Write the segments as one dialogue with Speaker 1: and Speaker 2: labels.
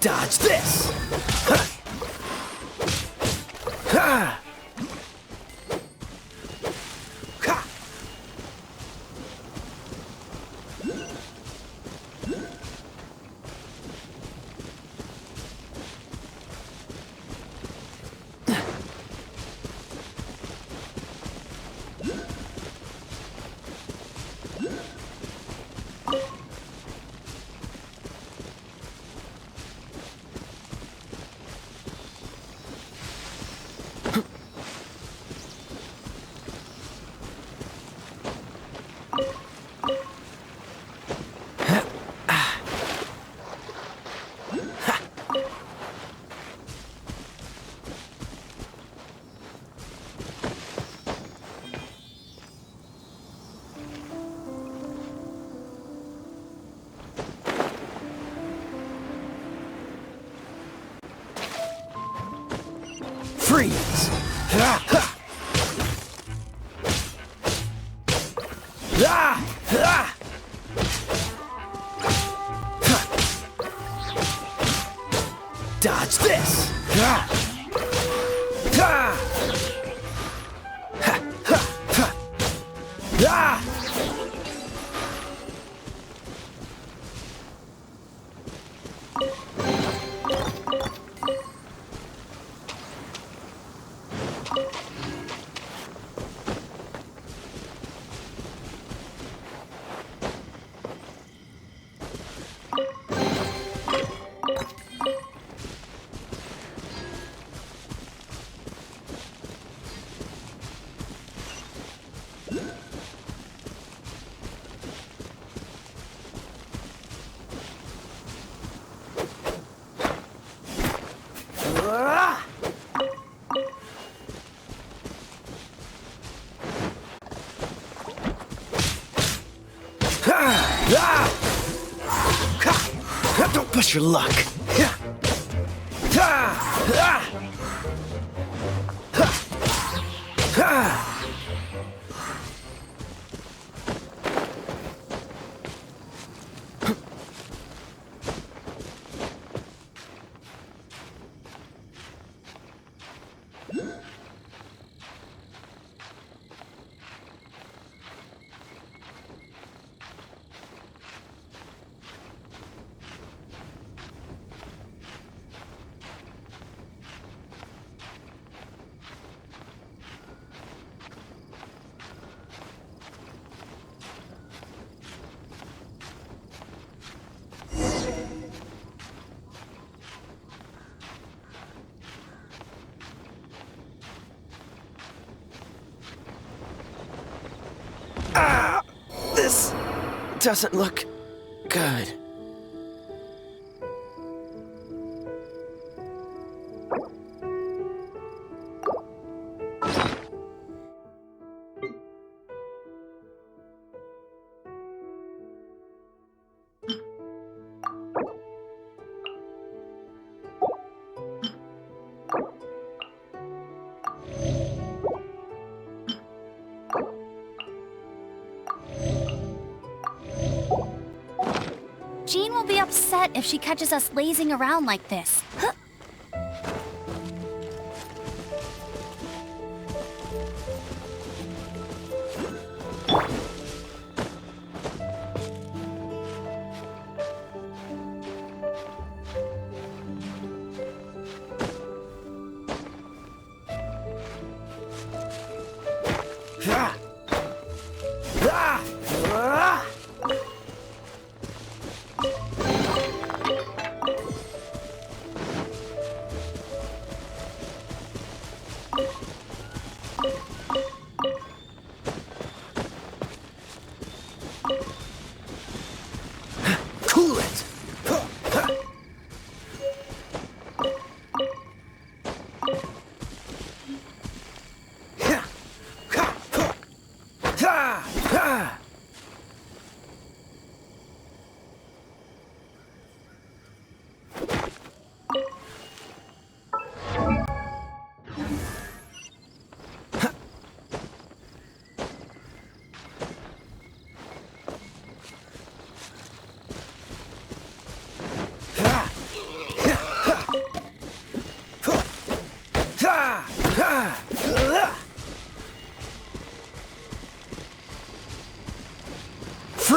Speaker 1: Dodge this! Ha! Ha! Ha! Freeze! Ha! Ha! Ah! Ah! Ha! Dodge this! Ah! Ah! Ha! Ha! Ha! Ah! Don't push your luck. This doesn't look good.
Speaker 2: Jean will be upset if she catches us lazing around like this. Huh.
Speaker 1: Cool it!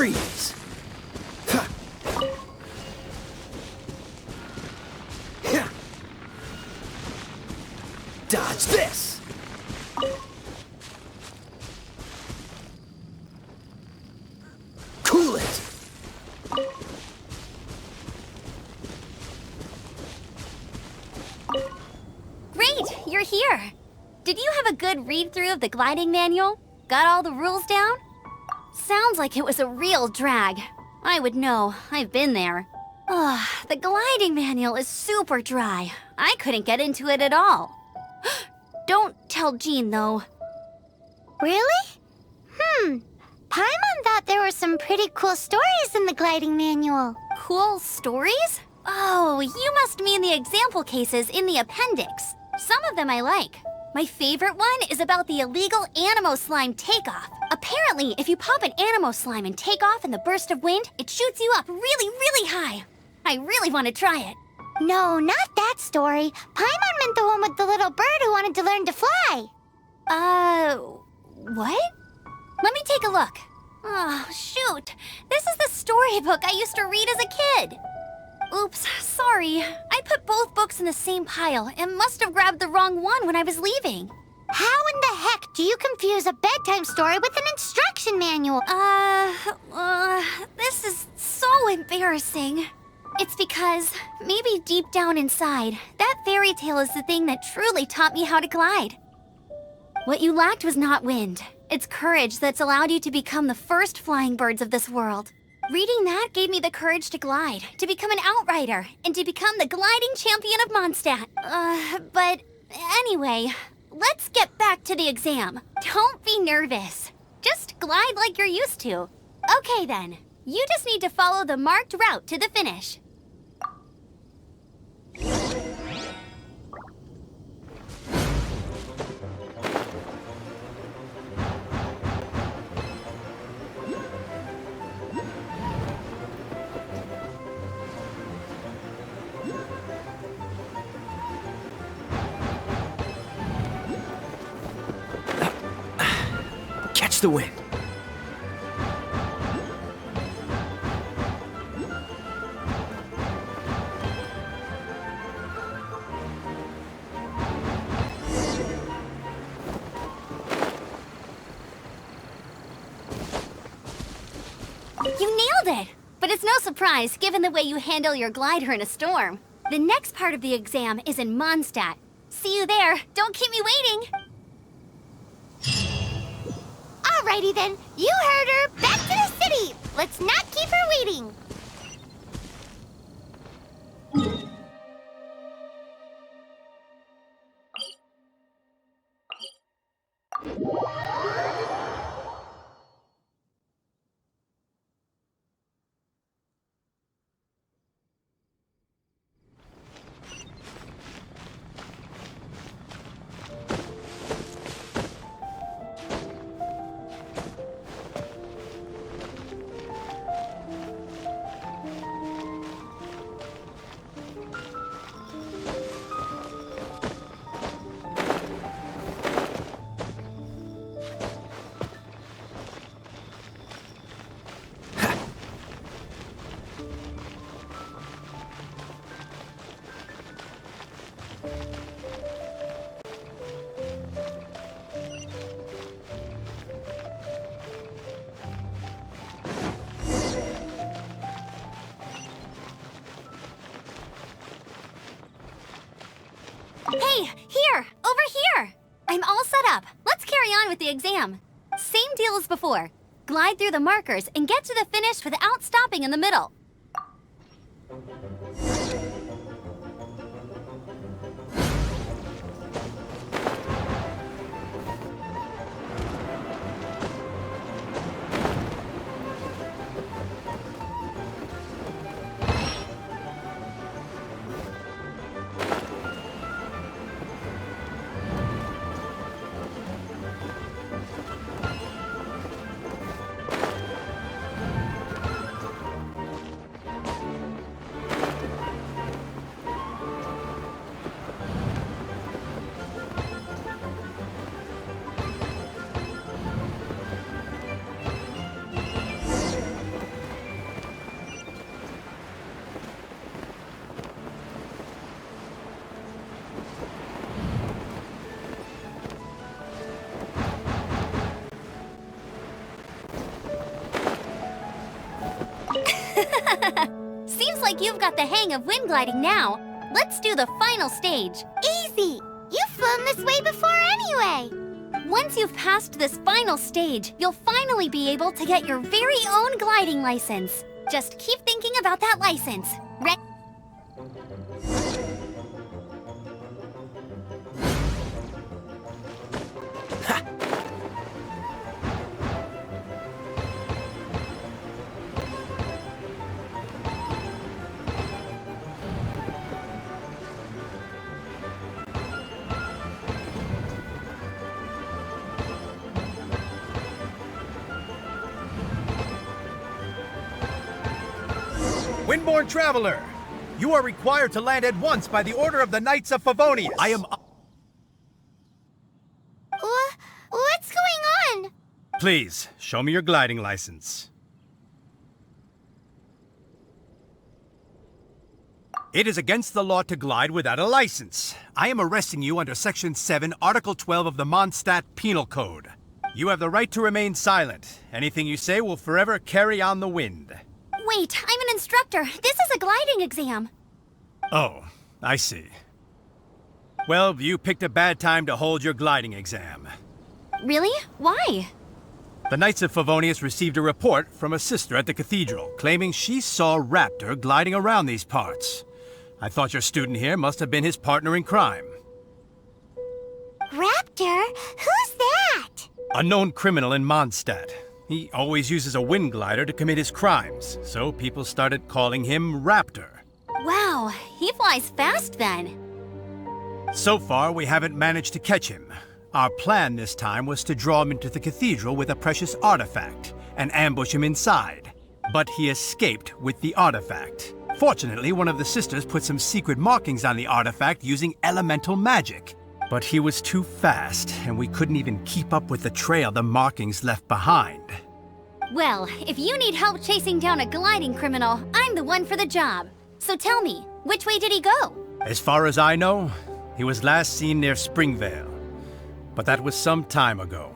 Speaker 1: Freeze! Ha. Yeah. Dodge this! Cool it!
Speaker 2: Great, you're here. Did you have a good read-through of the gliding manual? Got all the rules down? Sounds like it was a real drag. I would know, I've been there. Ugh, the gliding manual is super dry. I couldn't get into it at all. Don't tell Jean, though.
Speaker 3: Really? Paimon thought there were some pretty cool stories in the gliding manual.
Speaker 2: Cool stories? Oh, you must mean the example cases in the appendix. Some of them I like. My favorite one is about the illegal Animo Slime takeoff. Apparently, if you pop an Animo Slime and take off in the burst of wind, it shoots you up really, really high. I really want to try it.
Speaker 3: No, not that story. Paimon meant the one with the little bird who wanted to learn to fly.
Speaker 2: What? Let me take a look. Oh, shoot. This is the storybook I used to read as a kid. Oops, sorry. I put both books in the same pile and must have grabbed the wrong one when I was leaving.
Speaker 3: How in the heck do you confuse a bedtime story with an instruction manual?
Speaker 2: This is so embarrassing. It's because, maybe deep down inside, that fairy tale is the thing that truly taught me how to glide. What you lacked was not wind. It's courage that's allowed you to become the first flying birds of this world. Reading that gave me the courage to glide, to become an outrider, and to become the gliding champion of Mondstadt. But anyway, let's get back to the exam. Don't be nervous. Just glide like you're used to. Okay then, you just need to follow the marked route to the finish.
Speaker 1: Catch the wind.
Speaker 2: You nailed it! But it's no surprise, given the way you handle your glider in a storm. The next part of the exam is in Mondstadt. See you there. Don't keep me waiting.
Speaker 3: Alrighty then, you heard her. Back to the city. Let's not keep her waiting.
Speaker 2: Hey, here! Over here! I'm all set up. Let's carry on with the exam. Same deal as before. Glide through the markers and get to the finish without stopping in the middle. Seems like you've got the hang of wind gliding now. Let's do the final stage.
Speaker 3: Easy! You've flown this way before anyway!
Speaker 2: Once you've passed this final stage, you'll finally be able to get your very own gliding license. Just keep thinking about that license.
Speaker 1: Windborne Traveler, you are required to land at once by the order of the Knights of Favonius. I am...
Speaker 3: What's going on?
Speaker 1: Please, show me your gliding license. It is against the law to glide without a license. I am arresting you under Section 7, Article 12 of the Mondstadt Penal Code. You have the right to remain silent. Anything you say will forever carry on the wind.
Speaker 2: Wait, I'm an instructor. This is a gliding exam.
Speaker 1: Oh, I see. Well, you picked a bad time to hold your gliding exam.
Speaker 2: Really? Why?
Speaker 1: The Knights of Favonius received a report from a sister at the cathedral claiming she saw Raptor gliding around these parts. I thought your student here must have been his partner in crime.
Speaker 3: Raptor? Who's that?
Speaker 1: A known criminal in Mondstadt. He always uses a wind glider to commit his crimes, so people started calling him Raptor.
Speaker 2: Wow, he flies fast then.
Speaker 1: So far, we haven't managed to catch him. Our plan this time was to draw him into the cathedral with a precious artifact and ambush him inside. But he escaped with the artifact. Fortunately, one of the sisters put some secret markings on the artifact using elemental magic. But he was too fast, and we couldn't even keep up with the trail the markings left behind.
Speaker 2: Well, if you need help chasing down a gliding criminal, I'm the one for the job. So tell me, which way did he go?
Speaker 1: As far as I know, he was last seen near Springvale. But that was some time ago.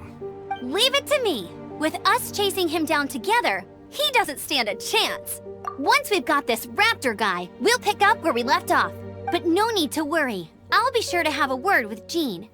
Speaker 2: Leave it to me. With us chasing him down together, he doesn't stand a chance. Once we've got this Raptor guy, we'll pick up where we left off. But no need to worry. I'll be sure to have a word with Jean.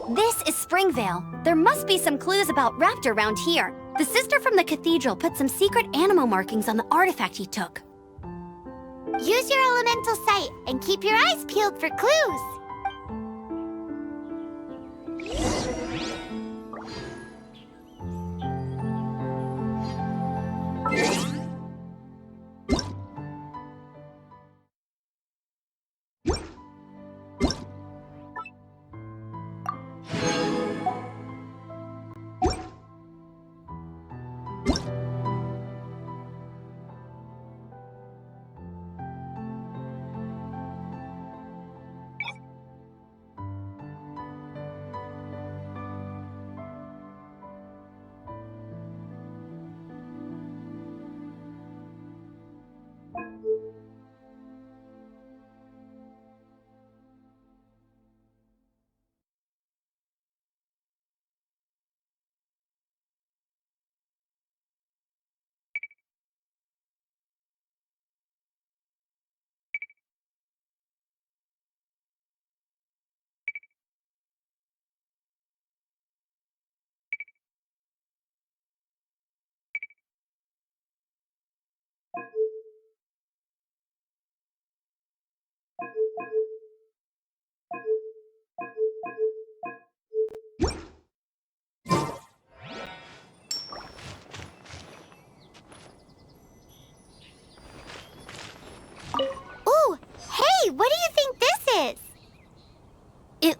Speaker 2: This is Springvale. There must be some clues about Raptor around here. The sister from the cathedral put some secret animal markings on the artifact he took.
Speaker 3: Use your elemental sight and keep your eyes peeled for clues.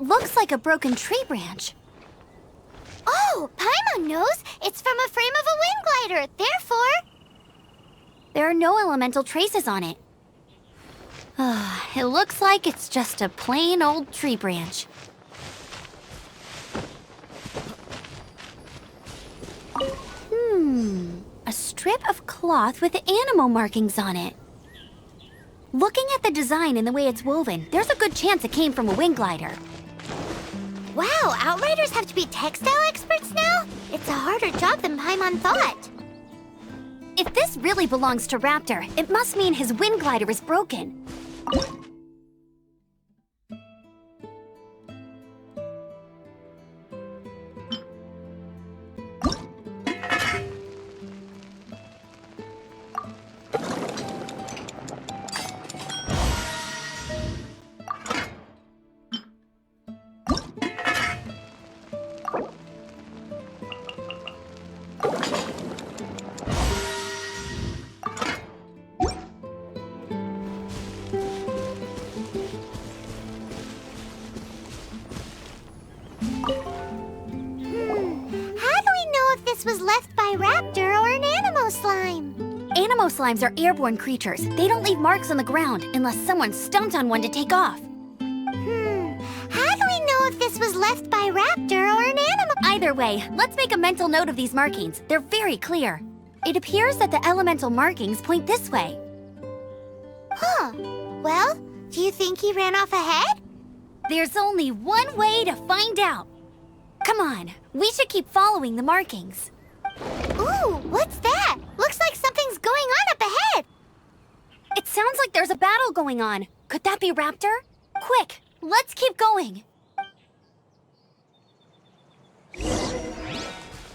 Speaker 2: looks like a broken tree branch.
Speaker 3: Oh, Paimon knows! It's from a frame of a wind glider, therefore...
Speaker 2: There are no elemental traces on it. It looks like it's just a plain old tree branch. A strip of cloth with animal markings on it. Looking at the design and the way it's woven, there's a good chance it came from a wind glider.
Speaker 3: Wow, Outriders have to be textile experts now? It's a harder job than Paimon thought.
Speaker 2: If this really belongs to Raptor, it must mean his wind glider is broken.
Speaker 3: Was left by Raptor or an Animo slime.
Speaker 2: Animo slimes are airborne creatures. They don't leave marks on the ground unless someone stomped on one to take off.
Speaker 3: How do we know if this was left by Raptor or an Animo?
Speaker 2: Either way, let's make a mental note of these markings. They're very clear. It appears that the elemental markings point this way.
Speaker 3: Huh. Well, do you think he ran off ahead?
Speaker 2: There's only one way to find out. Come on, we should keep following the markings.
Speaker 3: Ooh, what's that? Looks like something's going on up ahead.
Speaker 2: It sounds like there's a battle going on. Could that be Raptor? Quick, let's keep going.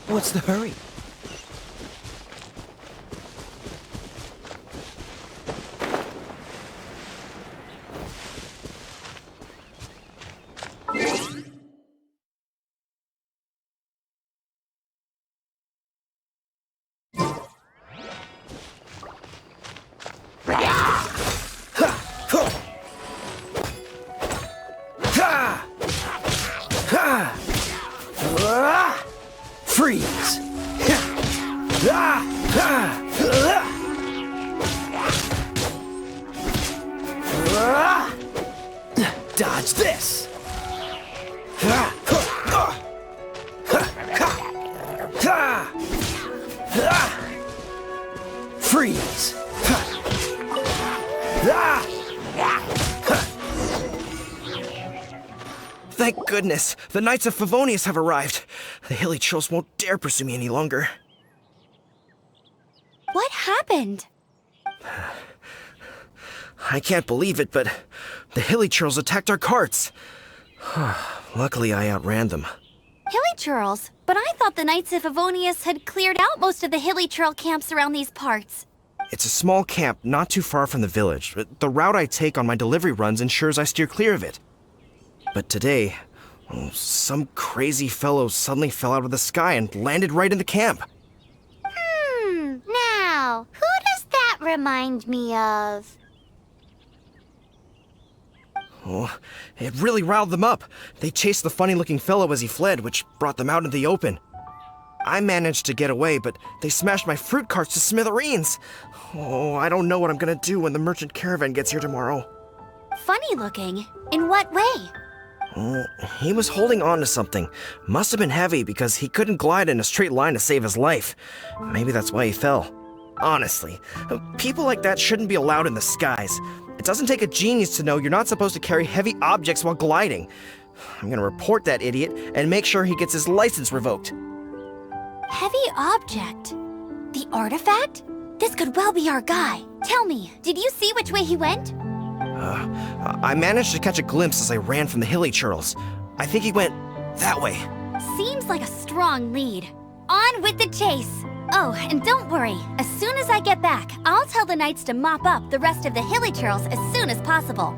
Speaker 4: What's the hurry? Freeze! Dodge this! Freeze! Thank goodness, the Knights of Favonius have arrived. The hilly trolls won't dare pursue me any longer.
Speaker 2: What happened?
Speaker 4: I can't believe it, but the hilly trolls attacked our carts. Luckily, I outran them.
Speaker 2: Hilly churls? But I thought the Knights of Favonius had cleared out most of the hilly churl camps around these parts.
Speaker 4: It's a small camp not too far from the village. The route I take on my delivery runs ensures I steer clear of it. But today, some crazy fellow suddenly fell out of the sky and landed right in the camp.
Speaker 3: Now, who does that remind me of?
Speaker 4: Oh, it really riled them up. They chased the funny-looking fellow as he fled, which brought them out in the open. I managed to get away, but they smashed my fruit carts to smithereens. Oh, I don't know what I'm gonna do when the merchant caravan gets here tomorrow.
Speaker 2: Funny looking? In what way?
Speaker 4: Oh, he was holding on to something. Must have been heavy because he couldn't glide in a straight line to save his life. Maybe that's why he fell. Honestly, people like that shouldn't be allowed in the skies. It doesn't take a genius to know you're not supposed to carry heavy objects while gliding. I'm gonna report that idiot and make sure he gets his license revoked.
Speaker 2: Heavy object? The artifact? This could well be our guy. Tell me, did you see which way he went?
Speaker 4: I managed to catch a glimpse as I ran from the hilly churls. I think he went that way.
Speaker 2: Seems like a strong lead. On with the chase! Oh, and don't worry. As soon as I get back, I'll tell the knights to mop up the rest of the hilly churls as soon as possible.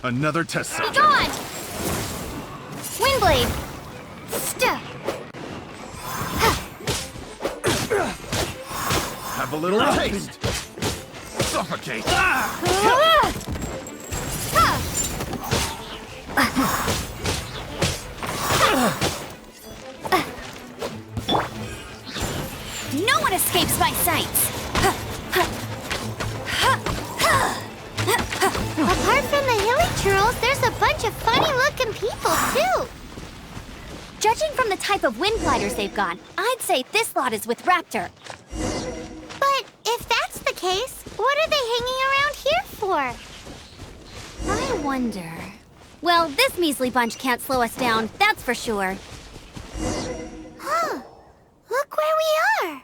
Speaker 5: Another test
Speaker 2: Be
Speaker 5: subject.
Speaker 2: gone! Windblade!
Speaker 5: Have a little taste. Suffocate.
Speaker 2: No one escapes my sights!
Speaker 3: Apart from the hilly churls, there's a bunch of funny-looking people, too.
Speaker 2: Judging from the type of wind gliders they've got, I'd say this lot is with Raptor.
Speaker 3: But if that's the case, what are they hanging around here for?
Speaker 2: I wonder... Well, this measly bunch can't slow us down, that's for sure.
Speaker 3: Huh. Look where we are.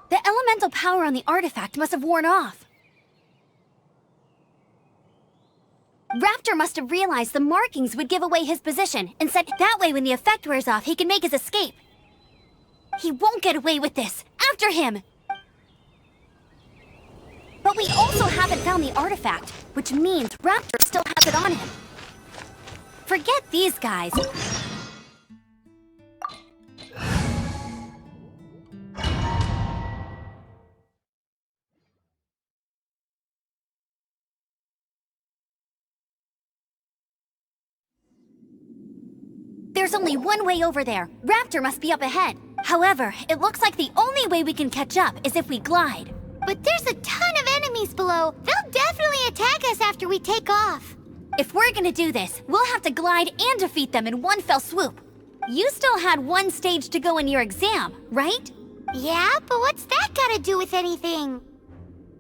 Speaker 2: The elemental power on the artifact must have worn off. Raptor must have realized the markings would give away his position, and said that way when the effect wears off, he can make his escape. He won't get away with this! After him! But we also haven't found the artifact, which means Raptor still has it on him. Forget these guys. There's only one way over there. Raptor must be up ahead. However, it looks like the only way we can catch up is if we glide.
Speaker 3: But there's a ton of enemies below. They'll definitely attack us after we take off.
Speaker 2: If we're gonna do this, we'll have to glide and defeat them in one fell swoop. You still had one stage to go in your exam, right?
Speaker 3: Yeah, but what's that gotta do with anything?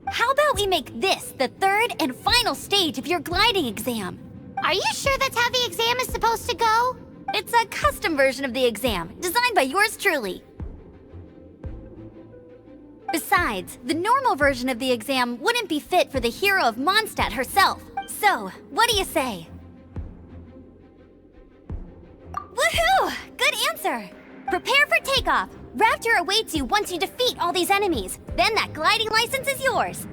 Speaker 2: How about we make this the third and final stage of your gliding exam?
Speaker 3: Are you sure that's how the exam is supposed to go?
Speaker 2: It's a custom version of the exam, designed by yours truly. Besides, the normal version of the exam wouldn't be fit for the hero of Mondstadt herself. So, what do you say? Woohoo! Good answer! Prepare for takeoff. Raptor awaits you once you defeat all these enemies. Then that gliding license is yours.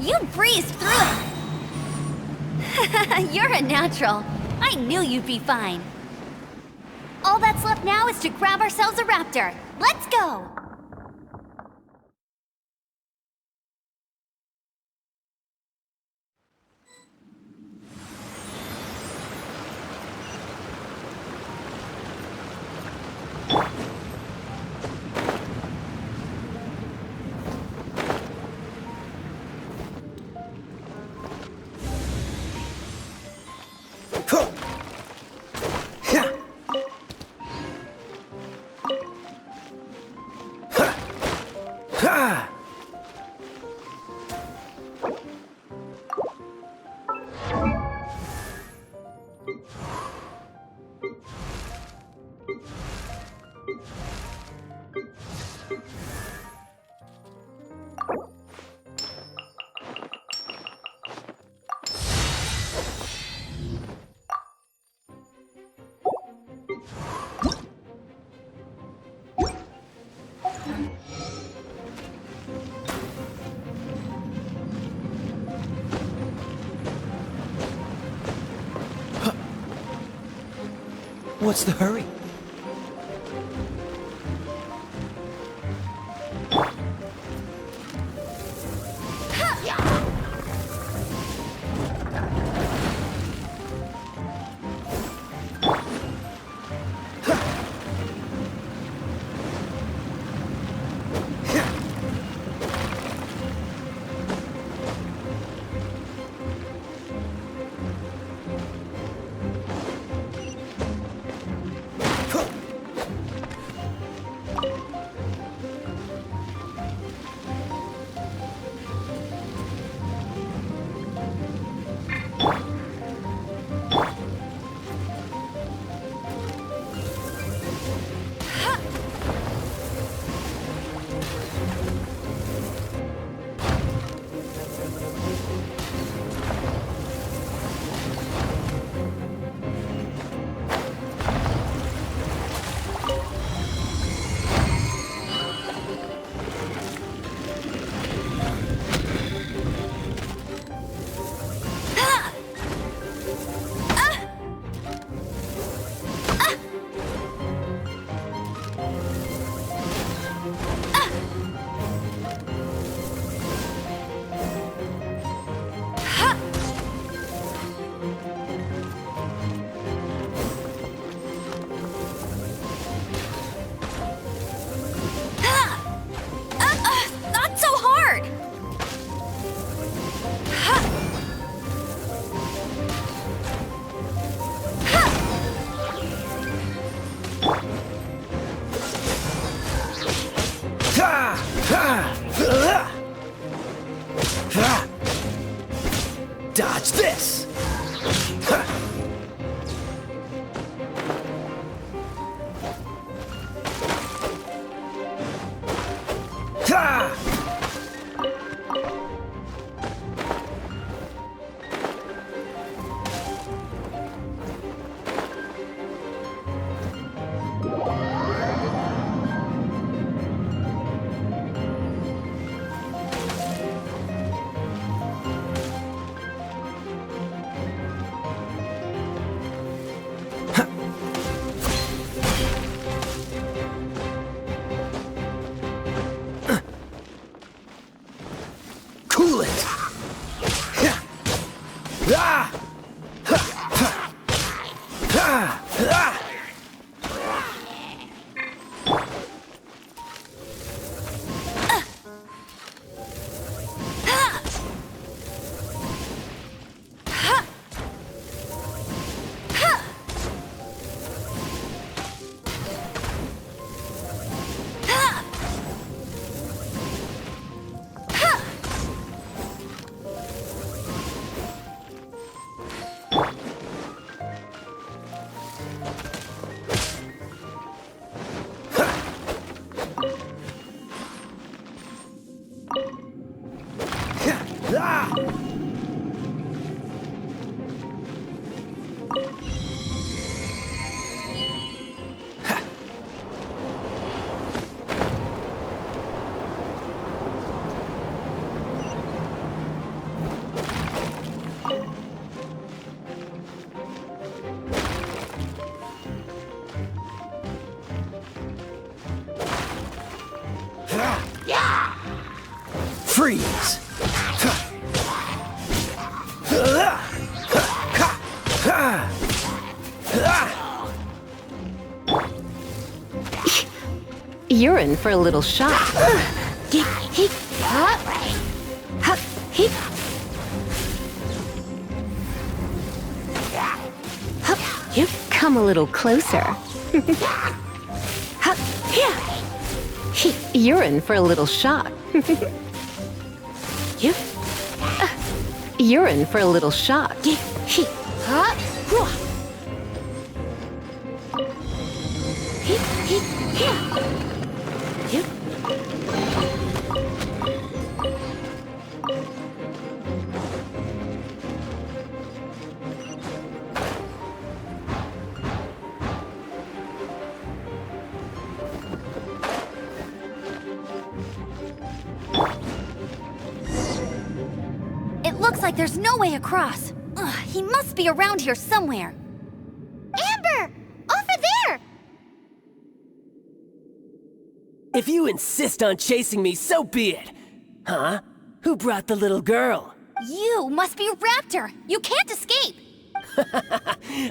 Speaker 2: You breezed through it! You're a natural. I knew you'd be fine. All that's left now is to grab ourselves a raptor. Let's go!
Speaker 4: What's the hurry?
Speaker 6: Freeze!
Speaker 7: You're in for a little shock. Come a little closer. You're in for a little shock. You're in for a little shock.
Speaker 2: It looks like there's no way across. Ugh, he must be around here somewhere.
Speaker 3: Amber! Over there!
Speaker 6: If you insist on chasing me, so be it. Huh? Who brought the little girl?
Speaker 2: You must be Raptor. You can't escape.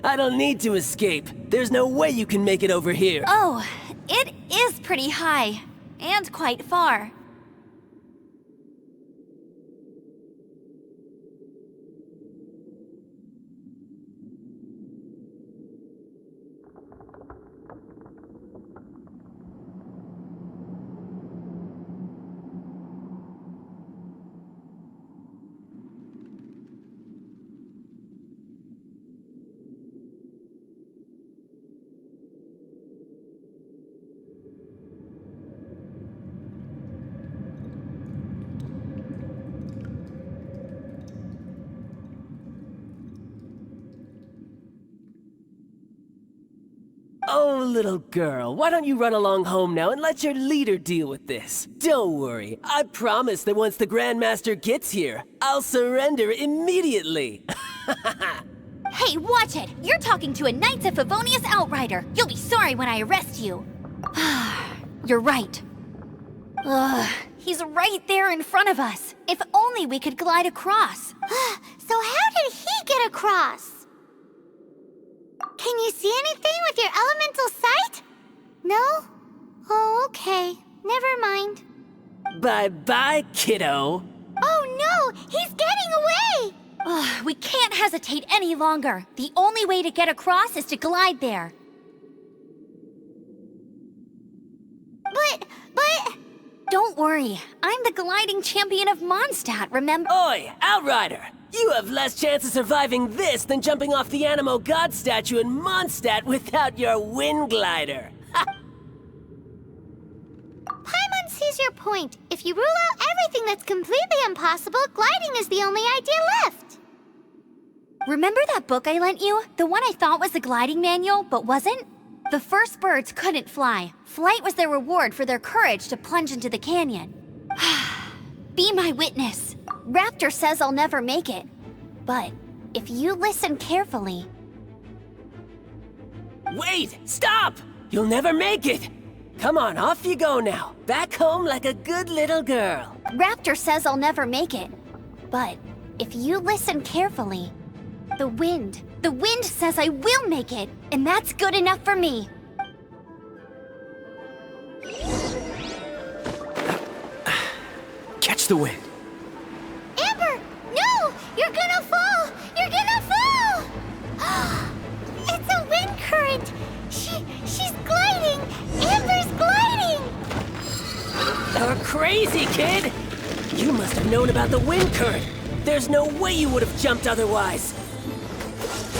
Speaker 6: I don't need to escape. There's no way you can make it over here.
Speaker 2: Oh, it is pretty high. And quite far.
Speaker 6: Oh, little girl, why don't you run along home now and let your leader deal with this? Don't worry, I promise that once the Grandmaster gets here, I'll surrender immediately.
Speaker 2: Hey, watch it! You're talking to a Knights of Favonius Outrider. You'll be sorry when I arrest you. You're right. Ugh, he's right there in front of us. If only we could glide across.
Speaker 3: So how did he get across? Can you see anything with your elemental sight? No? Oh, okay. Never mind.
Speaker 6: Bye-bye, kiddo.
Speaker 3: Oh no! He's getting away!
Speaker 2: Ugh, we can't hesitate any longer. The only way to get across is to glide there.
Speaker 3: But...
Speaker 2: Don't worry. I'm the gliding champion of Mondstadt, remember?
Speaker 6: Oi, Outrider! You have less chance of surviving this than jumping off the Animo God statue in Mondstadt without your wind glider.
Speaker 3: Paimon sees your point. If you rule out everything that's completely impossible, gliding is the only idea left.
Speaker 2: Remember that book I lent you? The one I thought was the gliding manual, but wasn't? The first birds couldn't fly. Flight was their reward for their courage to plunge into the canyon. Be my witness. Raptor says I'll never make it. But if you listen carefully...
Speaker 6: Wait! Stop! You'll never make it! Come on, off you go now. Back home like a good little girl.
Speaker 2: Raptor says I'll never make it. But if you listen carefully... The wind says I will make it, and that's good enough for me.
Speaker 4: Catch the wind.
Speaker 3: Amber! No! You're gonna fall! You're gonna fall! It's a wind current! She's gliding! Amber's gliding!
Speaker 6: You're crazy, kid! You must have known about the wind current. There's no way you would have jumped otherwise.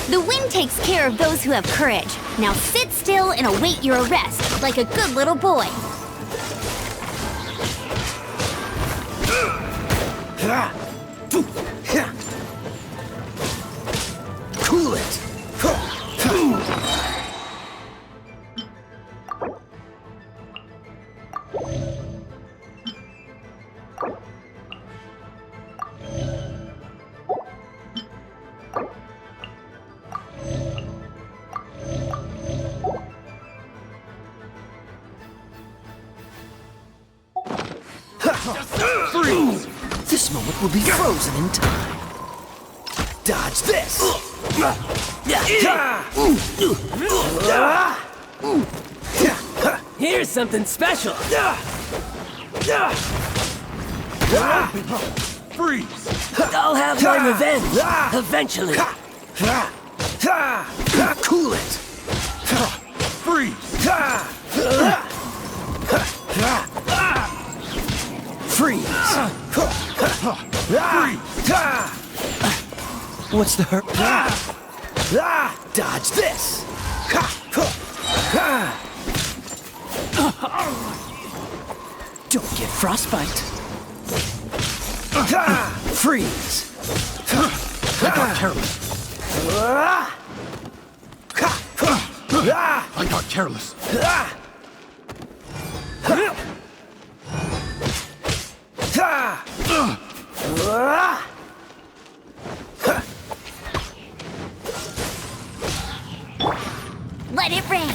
Speaker 2: The wind takes care of those who have courage. Now sit still and await your arrest, like a good little boy.
Speaker 4: Cool it.
Speaker 5: Freeze!
Speaker 6: This moment will be frozen in time.
Speaker 4: Dodge this!
Speaker 6: Here's something special.
Speaker 5: Freeze!
Speaker 6: I'll have my revenge eventually.
Speaker 4: Cool it!
Speaker 5: Freeze!
Speaker 4: Freeze! What's the hurt? Dodge this!
Speaker 6: Don't get frostbite.
Speaker 4: Freeze!
Speaker 5: I got careless. I got careless.
Speaker 2: Let it rain.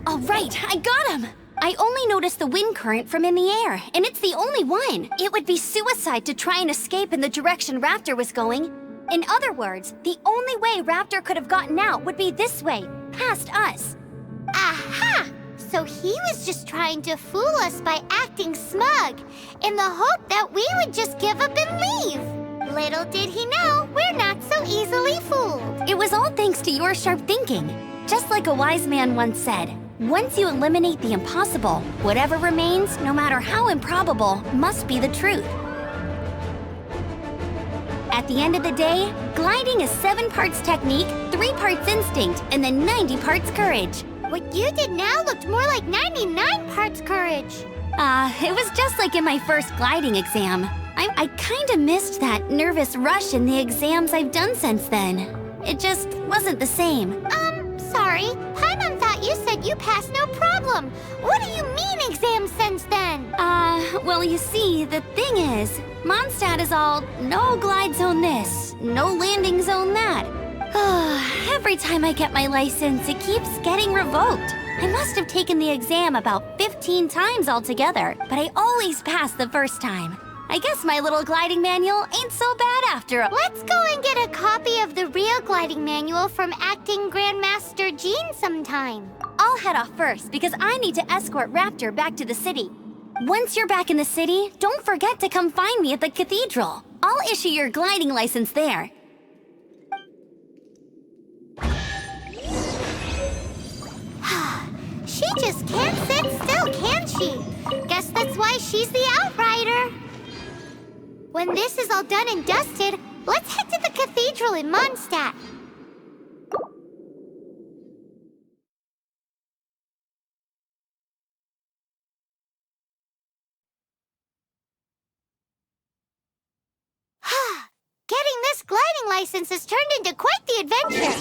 Speaker 2: All right, I got him. I only noticed the wind current from in the air, and it's the only one. It would be suicide to try and escape in the direction Raptor was going. In other words, the only way Raptor could have gotten out would be this way, past us.
Speaker 3: Aha! So he was just trying to fool us by acting smug, in the hope that we would just give up and leave. Little did he know, we're not so easily fooled.
Speaker 2: It was all thanks to your sharp thinking. Just like a wise man once said, once you eliminate the impossible, whatever remains, no matter how improbable, must be the truth. At the end of the day, gliding is 7 parts technique, 3 parts instinct, and then 90 parts courage.
Speaker 3: What you did now looked more like 99 parts courage.
Speaker 2: It was just like in my first gliding exam. I kinda missed that nervous rush in the exams I've done since then. It just wasn't the same.
Speaker 3: Sorry. Paimon thought you said you passed no problem. What do you mean exams since then?
Speaker 2: Well, you see, the thing is, Mondstadt is all, no glide zone this, no landing zone that. Every time I get my license, it keeps getting revoked. I must have taken the exam about 15 times altogether, but I always pass the first time. I guess my little gliding manual ain't so bad after all.
Speaker 3: Let's go and get a copy of the real gliding manual from Acting Grandmaster Jean sometime.
Speaker 2: I'll head off first because I need to escort Raptor back to the city. Once you're back in the city, don't forget to come find me at the cathedral. I'll issue your gliding license there.
Speaker 3: She just can't sit still, can she? Guess that's why she's the outrider. When this is all done and dusted, let's head to the cathedral in Mondstadt. Getting this gliding license has turned into quite the adventure.